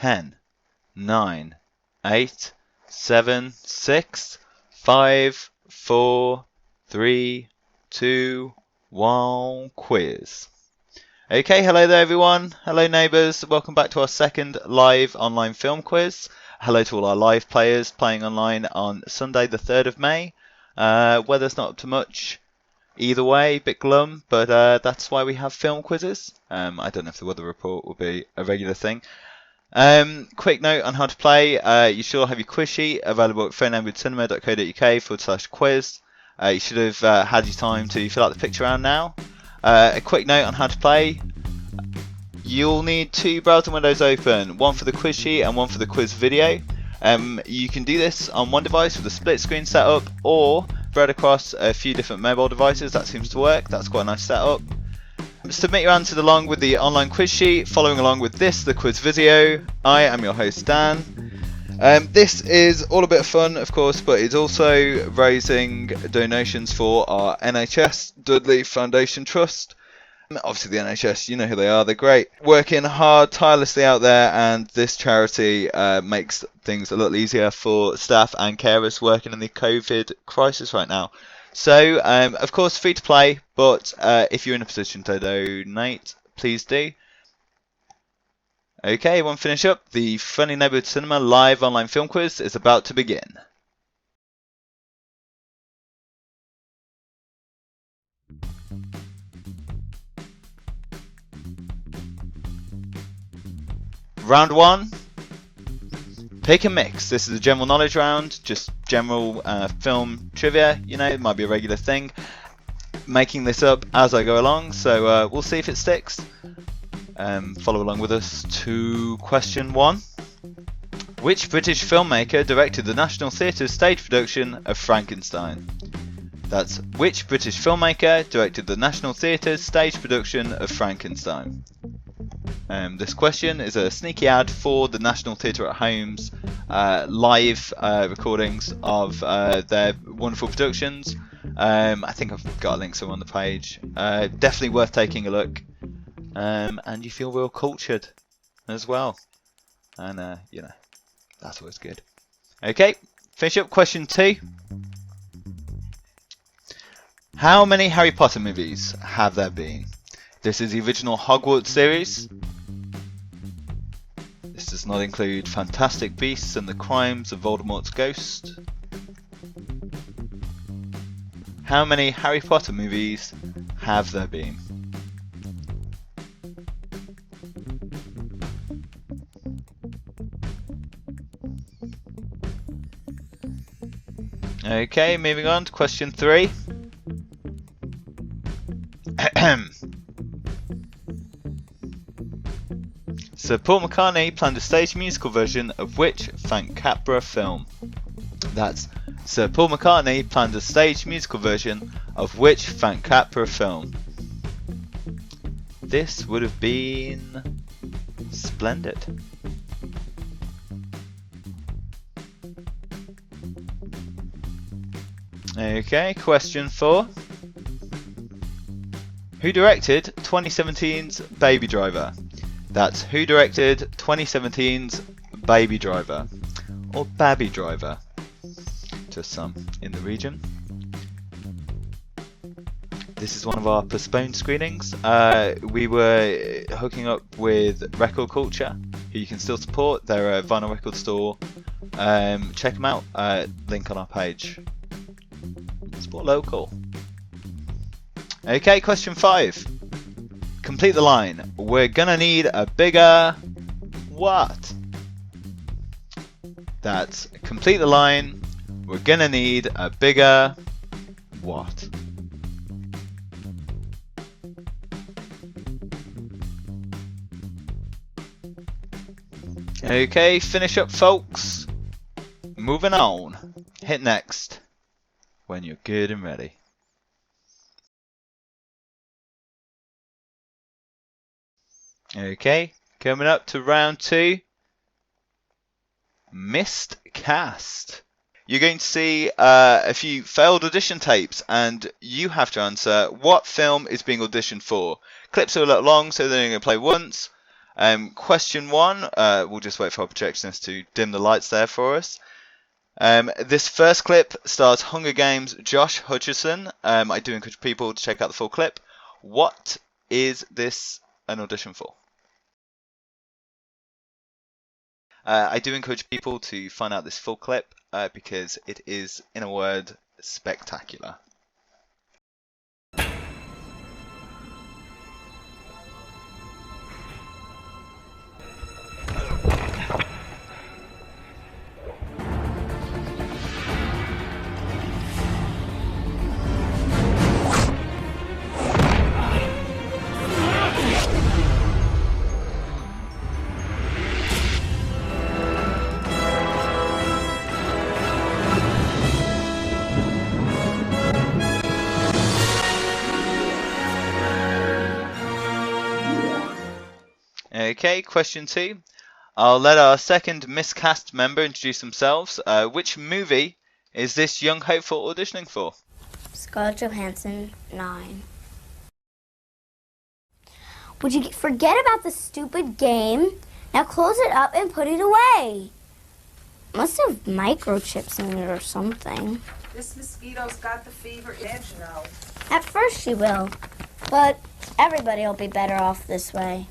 10, 9, 8, 7, 6, 5, 4, 3, 2, 1, quiz. Okay, hello there everyone. Hello neighbours. Welcome back to our second live online film quiz. Hello to all our live players playing online on Sunday the 3rd of May. Weather's not up to much either way, bit glum, but that's why we have film quizzes. I don't know if the weather report will be a regular thing. Quick note on how to play. You should all have your quiz sheet available at neighbourhood.co.uk/quiz. You should have had your time to fill out the picture round now. A quick note on how to play. You'll need two browser windows open, one for the quiz sheet and one for the quiz video. You can do this on one device with a split screen setup or spread across a few different mobile devices. That seems to work. That's quite a nice setup. Submit your answers along with the online quiz sheet, following along with this, the quiz video. I am your host Dan. This is all a bit of fun, of course, but it's also raising donations for our NHS Dudley Foundation Trust. Obviously the NHS, you know who they are, they're great. Working hard, tirelessly out there, and this charity makes things a little easier for staff and carers working in the COVID crisis right now. So, of course, free to play, but if you're in a position to donate, please do. Okay, one finish up. The Friendly Neighbourhood Cinema live online film quiz is about to begin. Round 1. Pick a mix. This is a general knowledge round, just general film trivia. You know, it might be a regular thing. Making this up as I go along, so we'll see if it sticks. Follow along with us to question 1. Which British filmmaker directed the National Theatre's stage production of Frankenstein? That's which British filmmaker directed the National Theatre's stage production of Frankenstein? This question is a sneaky ad for the National Theatre at Home's live recordings of their wonderful productions. I think I've got a link somewhere on the page. Definitely worth taking a look. And you feel real cultured as well. And, you know, that's always good. Okay, finish up question 2. How many Harry Potter movies have there been? This is the original Hogwarts series. This does not include Fantastic Beasts and the Crimes of Voldemort's Ghost. How many Harry Potter movies have there been? Okay, moving on to question 3. Sir Paul McCartney planned a stage musical version of which Frank Capra film? That's Sir Paul McCartney planned a stage musical version of which Frank Capra film? This would have been Splendid. Okay, question 4. Who directed 2017's Baby Driver? That's who directed 2017's Baby Driver, or Babby Driver, to some in the region. This is one of our postponed screenings. We were hooking up with Record Culture, who you can still support. They're a vinyl record store. Check them out. Link on our page. Support local. Okay, question 5. Complete the line. We're gonna need a bigger what? That's complete the line. We're gonna need a bigger what? Okay, finish up folks. Moving on. Hit next when you're good and ready. Okay, coming up to round 2. Missed cast. You're going to see a few failed audition tapes, and you have to answer what film is being auditioned for. Clips are a little long, so they're only going to play once. Question 1, we'll just wait for our projectionist to dim the lights there for us. This first clip stars Hunger Games Josh Hutcherson. I do encourage people to check out the full clip. What is this an audition for? I do encourage people to find out this full clip because it is, in a word, spectacular. Okay, question 2. I'll let our second miscast member introduce themselves. Which movie is this young hopeful auditioning for? Scarlett Johansson, 9. Would you forget about the stupid game? Now close it up and put it away. Must have microchips in it or something. This mosquito's got the fever itch now. At first she will, but everybody will be better off this way.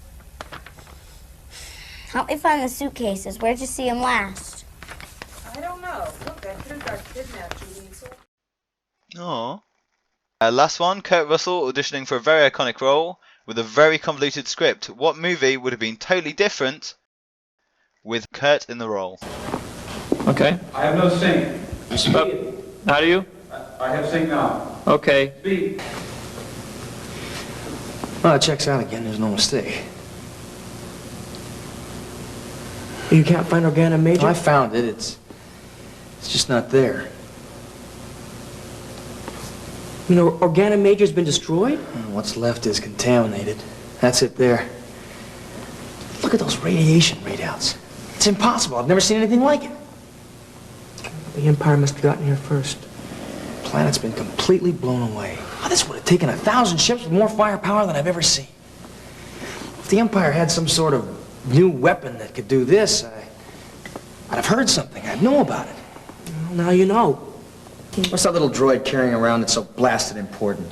Help me find the suitcases. Where'd you see them last? I don't know. Look, that kid got kidnapped, Julie. Aww. Last one, Kurt Russell auditioning for a very iconic role with a very convoluted script. What movie would have been totally different with Kurt in the role? Okay. I have no sync. How do you? I have sync now. Okay. Speed. Well, it checks out again. There's no mistake. You can't find Organa Major? I found it. It's just not there. You know, Organa Major's been destroyed? What's left is contaminated. That's it there. Look at those radiation readouts. It's impossible. I've never seen anything like it. The Empire must have gotten here first. The planet's been completely blown away. Oh, this would have taken 1,000 ships with more firepower than I've ever seen. If the Empire had some sort of new weapon that could do this, I'd have heard something. I'd know about it. Well, now you know. What's that little droid carrying around that's so blasted important?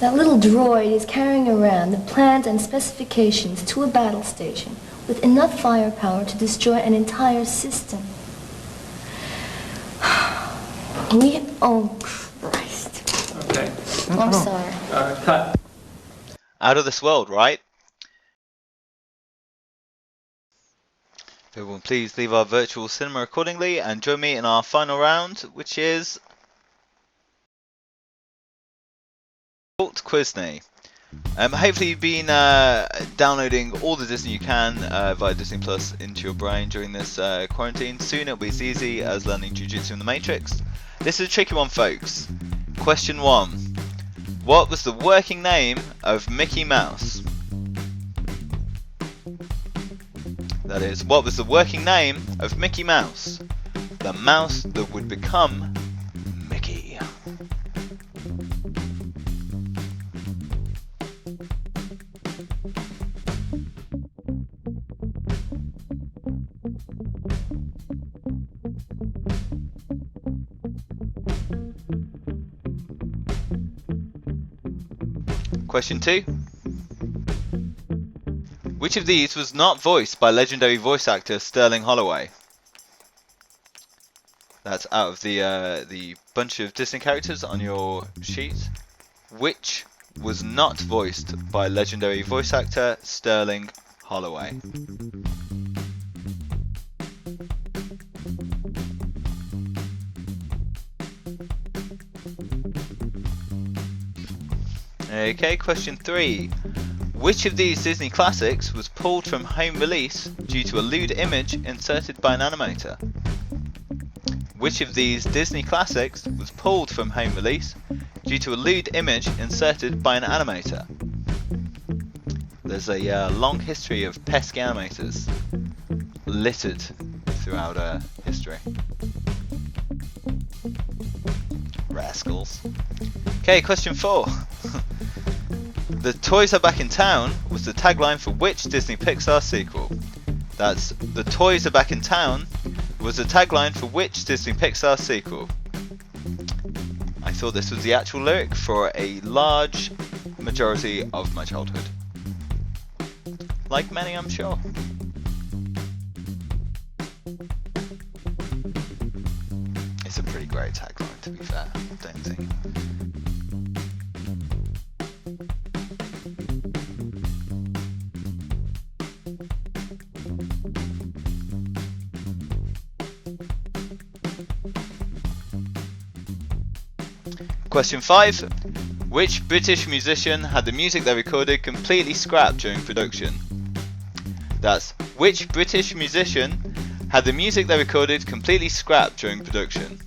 That little droid is carrying around the plans and specifications to a battle station with enough firepower to destroy an entire system. Oh, Christ. Okay. I'm sorry. Cut. Out of this world, right? Everyone, please leave our virtual cinema accordingly and join me in our final round, which is Quizney. Hopefully you've been downloading all the Disney you can via Disney Plus into your brain during this quarantine. Soon it'll be as easy as learning Jiu-Jitsu in the Matrix. This is a tricky one, folks. Question 1. What was the working name of Mickey Mouse? That is, what was the working name of Mickey Mouse? The mouse that would become Mickey. Question 2. Which of these was not voiced by legendary voice actor Sterling Holloway? That's out of the bunch of Disney characters on your sheet. Which was not voiced by legendary voice actor Sterling Holloway? Okay, question 3. Which of these Disney classics was pulled from home release due to a lewd image inserted by an animator? Which of these Disney classics was pulled from home release due to a lewd image inserted by an animator? There's a long history of pesky animators littered throughout history. Rascals. Okay, question 4. The toys are back in town was the tagline for which Disney Pixar sequel? That's the toys are back in town was the tagline for which Disney Pixar sequel? I thought this was the actual lyric for a large majority of my childhood. Like many, I'm sure. It's a pretty great tagline, to be fair, don't you think? Question 5. Which British musician had the music they recorded completely scrapped during production? That's which British musician had the music they recorded completely scrapped during production?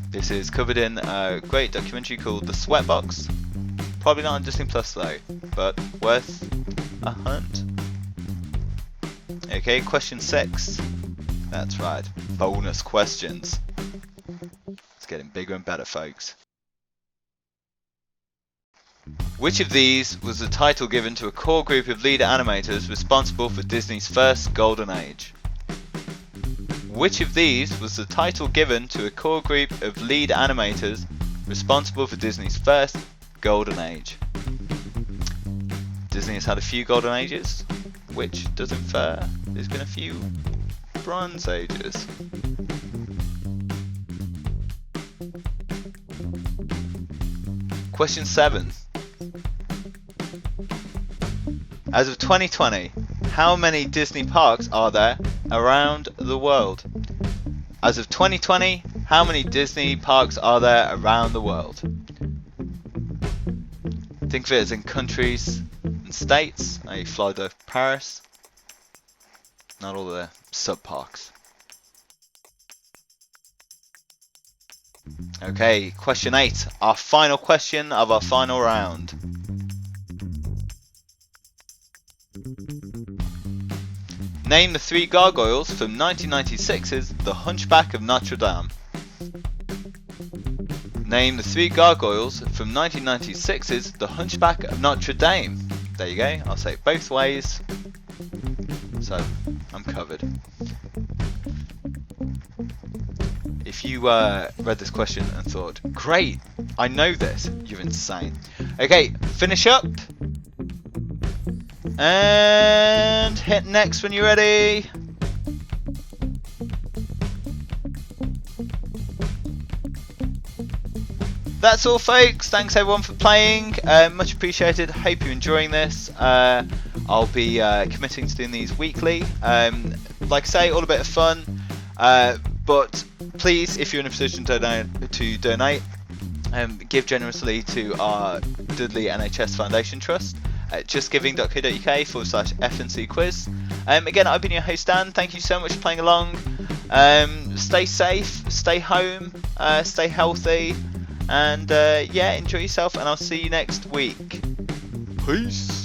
This is covered in a great documentary called The Sweatbox. Probably not on Disney Plus though, but worth a hunt. Okay, question 6. That's right, bonus questions. It's getting bigger and better, folks. Which of these was the title given to a core group of lead animators responsible for Disney's first golden age? Which of these was the title given to a core group of lead animators responsible for Disney's first golden age? Disney has had a few golden ages, which does infer there's been a few bronze ages. Question 7. As of 2020, how many Disney parks are there around the world? As of 2020, how many Disney parks are there around the world? Think of it as in countries and states, like Florida, Paris, not all the sub-parks. Okay, question 8, our final question of our final round. Name the 3 gargoyles from 1996's The Hunchback of Notre Dame. Name the 3 gargoyles from 1996's The Hunchback of Notre Dame. There you go, I'll say it both ways. So, I'm covered. If you read this question and thought, great, I know this, you're insane. Okay, finish up. And hit next when you're ready. That's all, folks. Thanks everyone for playing. Much appreciated. Hope you're enjoying this. I'll be committing to doing these weekly. Like I say, all a bit of fun. But please, if you're in a position to donate, give generously to our Dudley NHS Foundation Trust at justgiving.co.uk/FNC quiz. Again, I've been your host Dan. Thank you so much for playing along. Stay safe, stay home, stay healthy, and yeah, enjoy yourself, and I'll see you next week. Peace.